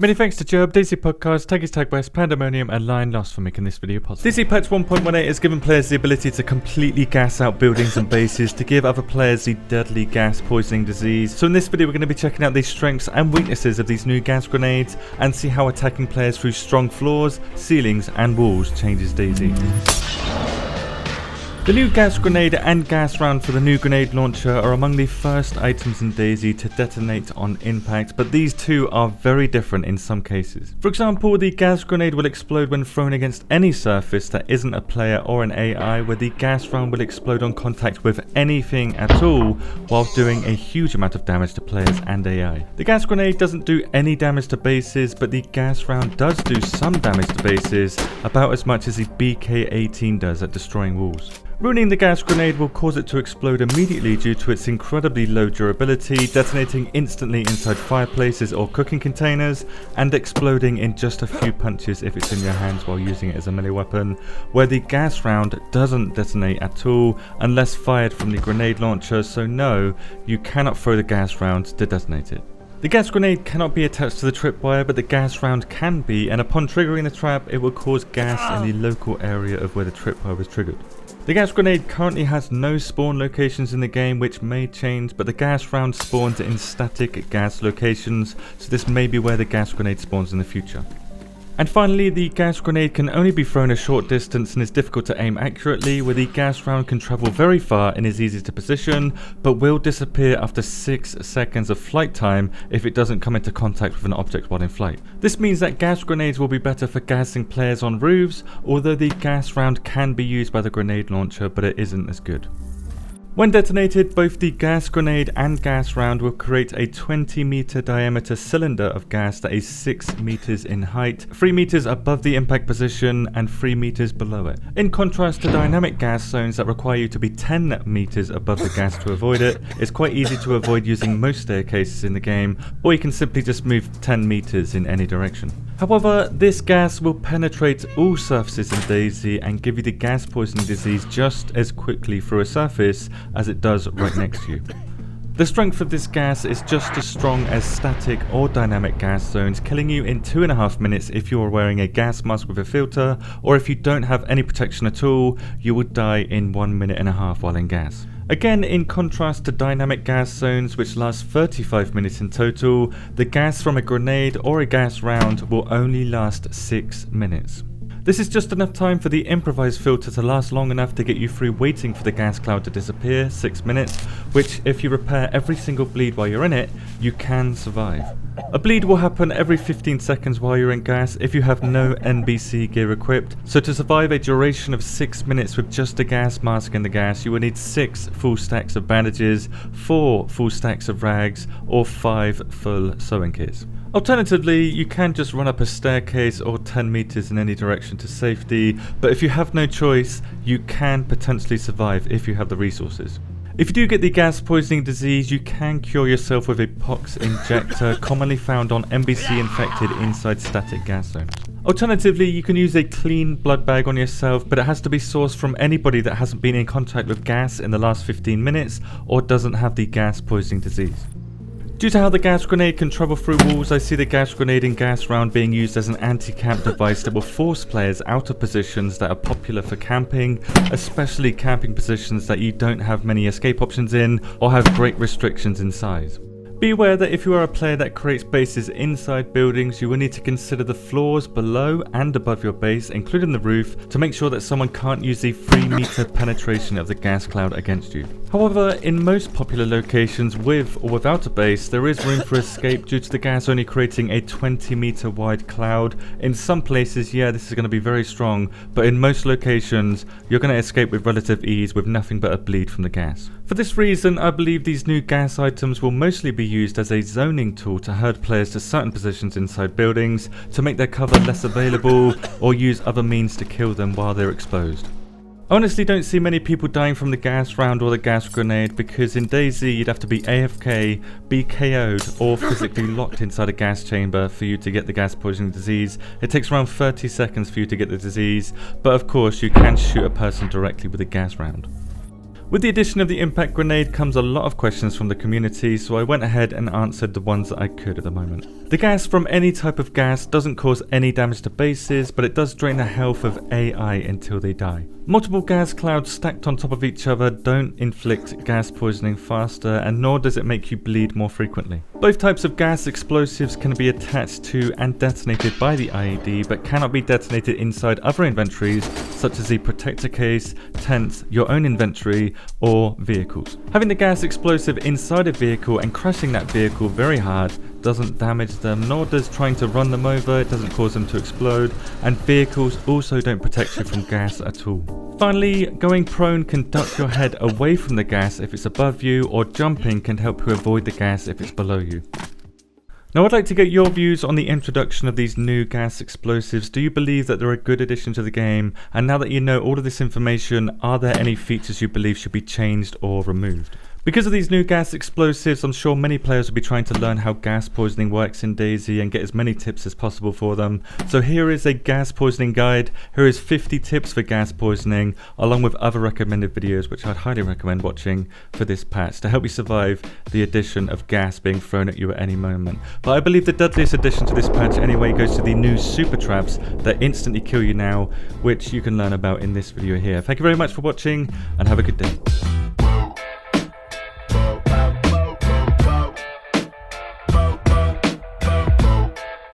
Many thanks to Job, DayZ Podcast, Taggy's Tag West, Pandemonium and Lion Lost for making this video possible. DayZ 1.18 has given players the ability to completely gas out buildings and bases to give other players the deadly gas poisoning disease. So in this video we're going to be checking out the strengths and weaknesses of these new gas grenades and see how attacking players through strong floors, ceilings and walls changes DayZ. The new gas grenade and gas round for the new grenade launcher are among the first items in DayZ to detonate on impact, but these two are very different in some cases. For example, the gas grenade will explode when thrown against any surface that isn't a player or an AI, where the gas round will explode on contact with anything at all while doing a huge amount of damage to players and AI. The gas grenade doesn't do any damage to bases, but the gas round does do some damage to bases, about as much as the PK-18 does at destroying walls. Ruining the gas grenade will cause it to explode immediately due to its incredibly low durability, detonating instantly inside fireplaces or cooking containers, and exploding in just a few punches if it's in your hands while using it as a melee weapon, where the gas round doesn't detonate at all unless fired from the grenade launcher, so no, you cannot throw the gas round to detonate it. The gas grenade cannot be attached to the tripwire, but the gas round can be, and upon triggering the trap it will cause gas in the local area of where the tripwire was triggered. The gas grenade currently has no spawn locations in the game, which may change, but the gas round spawns in static gas locations, so this may be where the gas grenade spawns in the future. And finally, the gas grenade can only be thrown a short distance and is difficult to aim accurately, where the gas round can travel very far and is easy to position, but will disappear after 6 seconds of flight time if it doesn't come into contact with an object while in flight. This means that gas grenades will be better for gassing players on roofs, although the gas round can be used by the grenade launcher, but it isn't as good. When detonated, both the gas grenade and gas round will create a 20-meter diameter cylinder of gas that is 6 meters in height, 3 meters above the impact position and 3 meters below it. In contrast to dynamic gas zones that require you to be 10 meters above the gas to avoid it, it's quite easy to avoid using most staircases in the game, or you can simply just move 10 meters in any direction. However, this gas will penetrate all surfaces in DayZ and give you the gas poisoning disease just as quickly through a surface as it does right next to you. The strength of this gas is just as strong as static or dynamic gas zones, killing you in 2.5 minutes if you are wearing a gas mask with a filter, or if you don't have any protection at all, you will die in 1.5 minutes while in gas. Again, in contrast to dynamic gas zones, which last 35 minutes in total, the gas from a grenade or a gas round will only last 6 minutes. This is just enough time for the improvised filter to last long enough to get you through waiting for the gas cloud to disappear, 6 minutes, which if you repair every single bleed while you're in it, you can survive. A bleed will happen every 15 seconds while you're in gas if you have no NBC gear equipped, so to survive a duration of 6 minutes with just a gas mask in the gas, you will need 6 full stacks of bandages, 4 full stacks of rags, or 5 full sewing kits. Alternatively, you can just run up a staircase or 10 meters in any direction to safety, but if you have no choice, you can potentially survive if you have the resources. If you do get the gas poisoning disease, you can cure yourself with a PO-X injector commonly found on NBC infected inside static gas zones. Alternatively, you can use a clean blood bag on yourself, but it has to be sourced from anybody that hasn't been in contact with gas in the last 15 minutes or doesn't have the gas poisoning disease. Due to how the gas grenade can travel through walls, I see the gas grenade and gas round being used as an anti-camp device that will force players out of positions that are popular for camping, especially camping positions that you don't have many escape options in or have great restrictions in size. Be aware that if you are a player that creates bases inside buildings, you will need to consider the floors below and above your base, including the roof, to make sure that someone can't use the 3-meter penetration of the gas cloud against you. However, in most popular locations with or without a base, there is room for escape due to the gas only creating a 20-meter wide cloud. In some places, yeah, this is going to be very strong, but in most locations, you're going to escape with relative ease with nothing but a bleed from the gas. For this reason, I believe these new gas items will mostly be used as a zoning tool to herd players to certain positions inside buildings to make their cover less available, or use other means to kill them while they're exposed. I honestly don't see many people dying from the gas round or the gas grenade, because in DayZ you'd have to be AFK, be KO'd, or physically locked inside a gas chamber for you to get the gas poisoning disease. It takes around 30 seconds for you to get the disease, but of course you can shoot a person directly with a gas round. With the addition of the impact grenade comes a lot of questions from the community, so I went ahead and answered the ones that I could at the moment. The gas from any type of gas doesn't cause any damage to bases, but it does drain the health of AI until they die. Multiple gas clouds stacked on top of each other don't inflict gas poisoning faster, and nor does it make you bleed more frequently. Both types of gas explosives can be attached to and detonated by the IED, but cannot be detonated inside other inventories such as the protector case, tent, your own inventory, or vehicles. Having the gas explosive inside a vehicle and crashing that vehicle very hard doesn't damage them, nor does trying to run them over, it doesn't cause them to explode, and vehicles also don't protect you from gas at all. Finally, going prone can duck your head away from the gas if it's above you, or jumping can help you avoid the gas if it's below you. Now I'd like to get your views on the introduction of these new gas explosives. Do you believe that they're a good addition to the game? And now that you know all of this information, are there any features you believe should be changed or removed? Because of these new gas explosives, I'm sure many players will be trying to learn how gas poisoning works in DayZ and get as many tips as possible for them. So here is a gas poisoning guide. Here is 50 tips for gas poisoning, along with other recommended videos which I'd highly recommend watching for this patch to help you survive the addition of gas being thrown at you at any moment. But I believe the deadliest addition to this patch anyway goes to the new super traps that instantly kill you now, which you can learn about in this video here. Thank you very much for watching and have a good day.